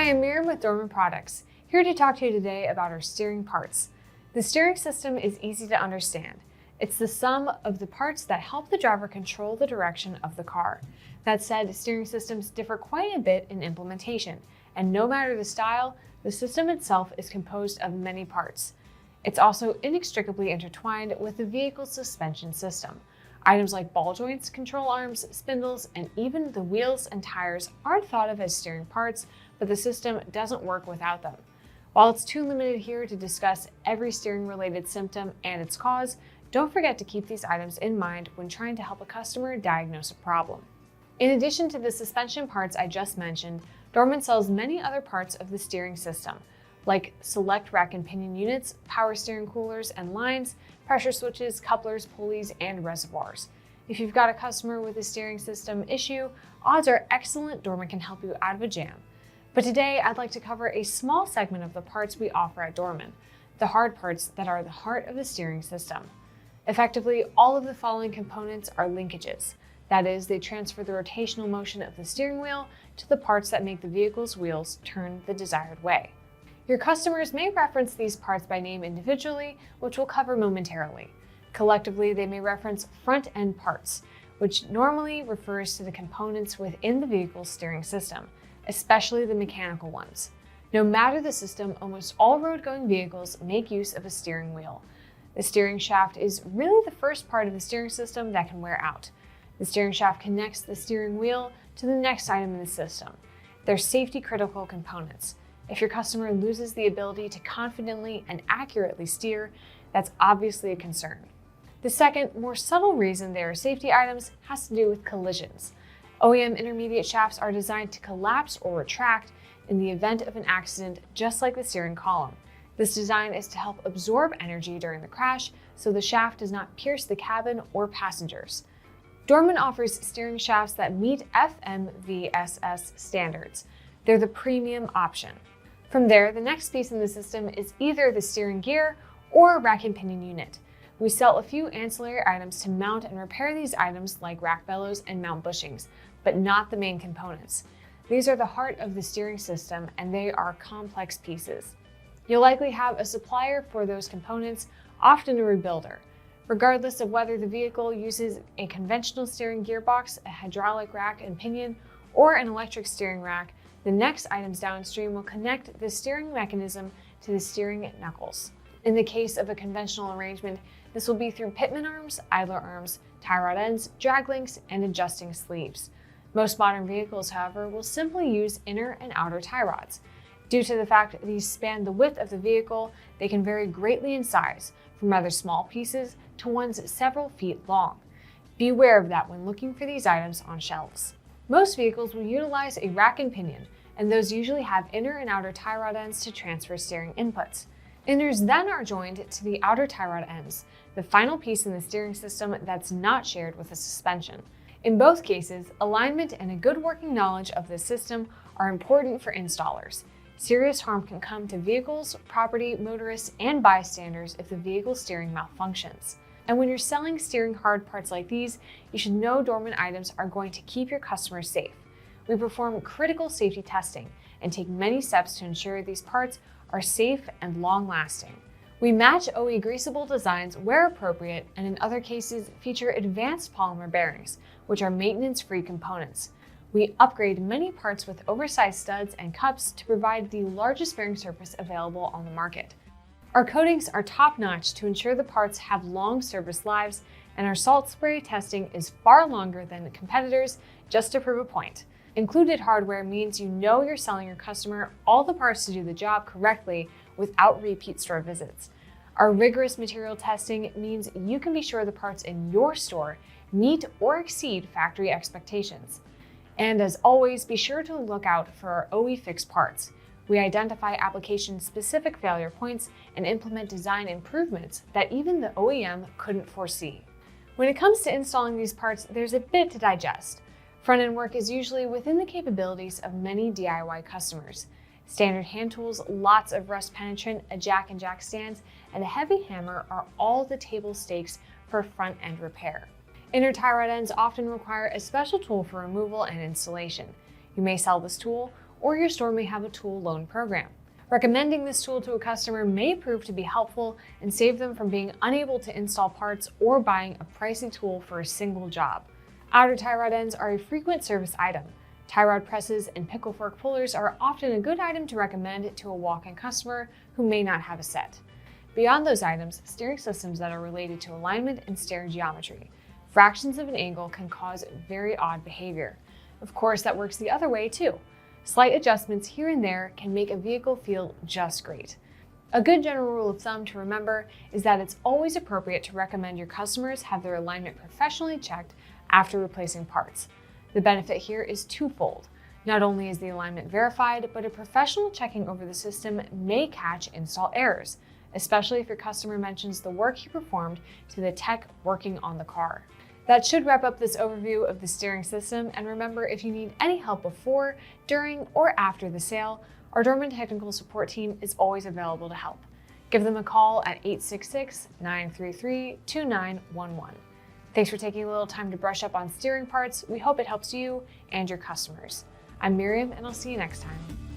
Hi, I'm Miriam with Dorman Products, here to talk to you today about our steering parts. The steering system is easy to understand. It's the sum of the parts that help the driver control the direction of the car. That said, steering systems differ quite a bit in implementation, and no matter the style, the system itself is composed of many parts. It's also inextricably intertwined with the vehicle's suspension system. Items like ball joints, control arms, spindles, and even the wheels and tires aren't thought of as steering parts, but the system doesn't work without them. While it's too limited here to discuss every steering-related symptom and its cause, don't forget to keep these items in mind when trying to help a customer diagnose a problem. In addition to the suspension parts I just mentioned, Dorman sells many other parts of the steering system, like select rack and pinion units, power steering coolers and lines, pressure switches, couplers, pulleys, and reservoirs. If you've got a customer with a steering system issue, odds are excellent Dorman can help you out of a jam. But today, I'd like to cover a small segment of the parts we offer at Dorman, the hard parts that are the heart of the steering system. Effectively, all of the following components are linkages. That is, they transfer the rotational motion of the steering wheel to the parts that make the vehicle's wheels turn the desired way. Your customers may reference these parts by name individually, which we'll cover momentarily. Collectively, they may reference front-end parts, which normally refers to the components within the vehicle's steering system, especially the mechanical ones. No matter the system, almost all road-going vehicles make use of a steering wheel. The steering shaft is really the first part of the steering system that can wear out. The steering shaft connects the steering wheel to the next item in the system. They're safety-critical components. If your customer loses the ability to confidently and accurately steer, that's obviously a concern. The second, more subtle reason they are safety items has to do with collisions. OEM intermediate shafts are designed to collapse or retract in the event of an accident, just like the steering column. This design is to help absorb energy during the crash, so the shaft does not pierce the cabin or passengers. Dorman offers steering shafts that meet FMVSS standards. They're the premium option. From there, the next piece in the system is either the steering gear or a rack and pinion unit. We sell a few ancillary items to mount and repair these items like rack bellows and mount bushings, but not the main components. These are the heart of the steering system, and they are complex pieces. You'll likely have a supplier for those components, often a rebuilder. Regardless of whether the vehicle uses a conventional steering gearbox, a hydraulic rack and pinion, or an electric steering rack, the next items downstream will connect the steering mechanism to the steering knuckles. In the case of a conventional arrangement, this will be through pitman arms, idler arms, tie rod ends, drag links, and adjusting sleeves. Most modern vehicles, however, will simply use inner and outer tie rods. Due to the fact that these span the width of the vehicle, they can vary greatly in size, from rather small pieces to ones several feet long. Be aware of that when looking for these items on shelves. Most vehicles will utilize a rack and pinion, and those usually have inner and outer tie rod ends to transfer steering inputs. Inners then are joined to the outer tie rod ends, the final piece in the steering system that's not shared with the suspension. In both cases, alignment and a good working knowledge of the system are important for installers. Serious harm can come to vehicles, property, motorists, and bystanders if the vehicle's steering malfunctions. And when you're selling steering hard parts like these, you should know Dorman items are going to keep your customers safe. We perform critical safety testing and take many steps to ensure these parts are safe and long-lasting. We match OE greasable designs where appropriate, and in other cases feature advanced polymer bearings, which are maintenance-free components. We upgrade many parts with oversized studs and cups to provide the largest bearing surface available on the market. Our coatings are top-notch to ensure the parts have long service lives, and our salt spray testing is far longer than the competitors, just to prove a point. Included hardware means you know you're selling your customer all the parts to do the job correctly without repeat store visits. Our rigorous material testing means you can be sure the parts in your store meet or exceed factory expectations. And as always, be sure to look out for our OE fix parts. We identify application-specific failure points and implement design improvements that even the OEM couldn't foresee. When it comes to installing these parts, there's a bit to digest. Front-end work is usually within the capabilities of many DIY customers. Standard hand tools, lots of rust penetrant, a jack and jack stands, and a heavy hammer are all the table stakes for front-end repair. Inner tie rod ends often require a special tool for removal and installation. You may sell this tool, or your store may have a tool loan program. Recommending this tool to a customer may prove to be helpful and save them from being unable to install parts or buying a pricey tool for a single job. Outer tie rod ends are a frequent service item. Tie rod presses and pickle fork pullers are often a good item to recommend to a walk-in customer who may not have a set. Beyond those items, steering systems that are related to alignment and stair geometry. Fractions of an angle can cause very odd behavior. Of course, that works the other way too. Slight adjustments here and there can make a vehicle feel just great. A good general rule of thumb to remember is that it's always appropriate to recommend your customers have their alignment professionally checked after replacing parts. The benefit here is twofold. Not only is the alignment verified, but a professional checking over the system may catch install errors, especially if your customer mentions the work he performed to the tech working on the car. That should wrap up this overview of the steering system, and remember, if you need any help before, during, or after the sale, our Dorman technical support team is always available to help. Give them a call at 866-933-2911. Thanks for taking a little time to brush up on steering parts. We hope it helps you and your customers. I'm Miriam, and I'll see you next time.